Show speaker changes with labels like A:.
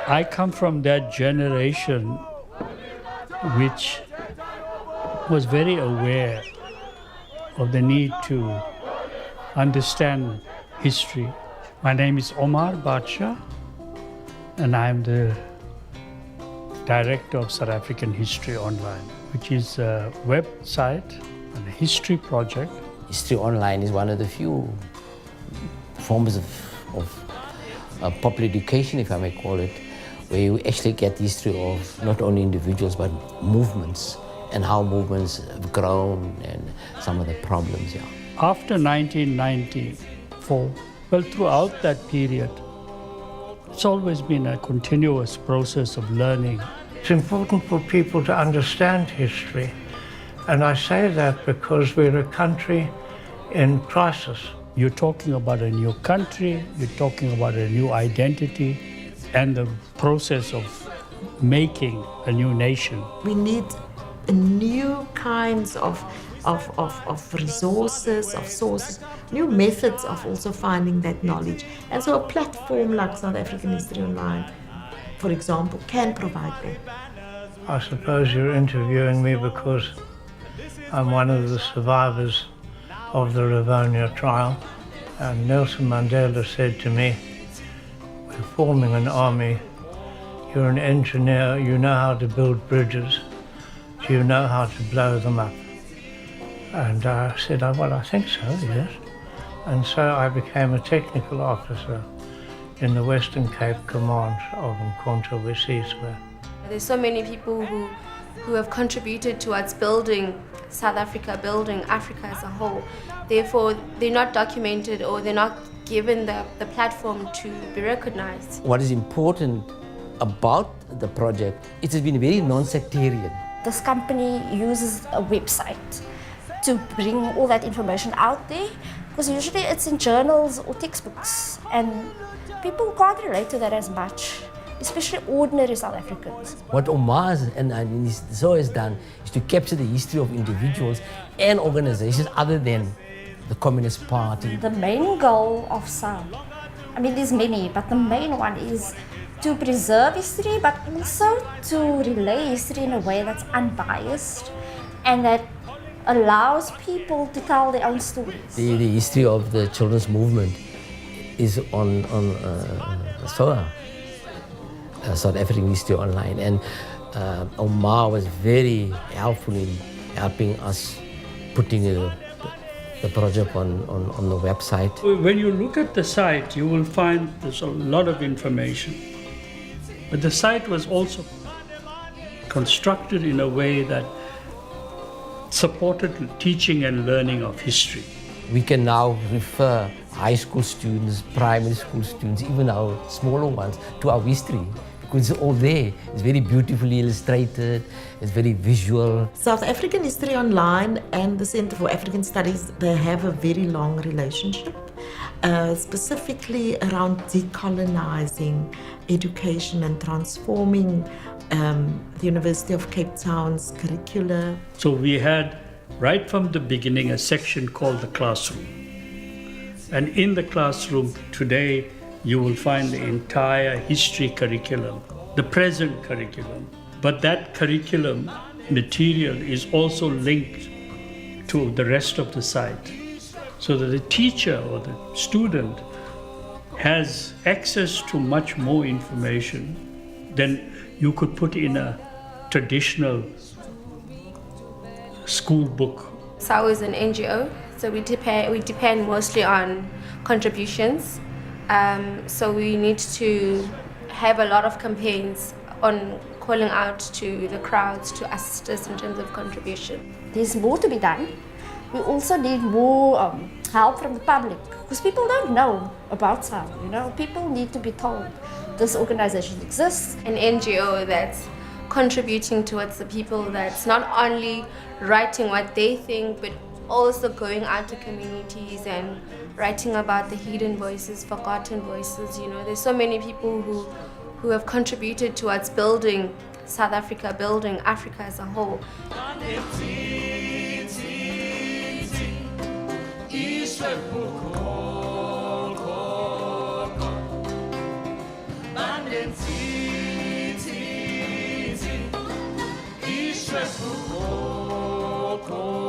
A: I come from that generation which was very aware of the need to understand history. My name is Omar Badsha, and I'm the director of South African History Online, which is a website and a history project.
B: History Online is one of the few forms of popular education, if I may call it, where you actually get the history of not only individuals but movements and how movements have grown and some of the problems. Yeah.
A: After 1994, well, throughout that period, it's always been a continuous process of learning.
C: It's important for people to understand history, and I say that because we're a country in crisis.
A: You're talking about a new country, you're talking about a new identity, and the process of making a new nation.
D: We need new kinds of resources, of sources, new methods of also finding that knowledge. And so a platform like South African History Online, for example, can provide that.
C: I suppose you're interviewing me because I'm one of the survivors of the Rivonia trial. And Nelson Mandela said to me, "We're forming an army. You're an engineer, you know how to build bridges. Do you know how to blow them up?" And I said, "Oh, well, I think so, yes." And so I became a technical officer in the Western Cape Command of Mkhonto Wesizwe.
E: There's so many people who have contributed towards building South Africa, building Africa as a whole. Therefore, they're not documented or they're not given the platform to be recognized.
B: What is important about the project, it has been very non-sectarian.
F: This company uses a website to bring all that information out there, because usually it's in journals or textbooks, and people can't relate to that as much, especially ordinary South Africans.
B: What Omar and so has done is to capture the history of individuals and organizations other than the Communist Party.
F: The main goal of SAM, I mean there's many, but the main one is to preserve history, but also to relay history in a way that's unbiased and that allows people to tell their own stories.
B: The history of the children's movement is on SOA, South African History Online, and Omar was very helpful in helping us putting the project on the website.
A: When you look at the site, you will find there's a lot of information. But the site was also constructed in a way that supported teaching and learning of history.
B: We can now refer high school students, primary school students, even our smaller ones, to our history, because it's all there. It's very beautifully illustrated, it's very visual.
D: South African History Online and the Center for African Studies, they have a very long relationship, specifically around decolonizing education and transforming the University of Cape Town's curricula.
A: So we had, right from the beginning, a section called the classroom. And in the classroom today, you will find the entire history curriculum, the present curriculum. But that curriculum material is also linked to the rest of the site, so that the teacher or the student has access to much more information than you could put in a traditional school book.
E: SAO is an NGO, so we depend mostly on contributions. So we need to have a lot of campaigns on calling out to the crowds to assist us in terms of contribution.
F: There's more to be done. We also need more help from the public, because people don't know about SAO. People need to be told this organization exists.
E: An NGO that's contributing towards the people, that's not only writing what they think, but also going out to communities and writing about the hidden voices, forgotten voices. There's so many people who have contributed towards building South Africa, building Africa as a whole.
G: Bandenzi Ko, ko,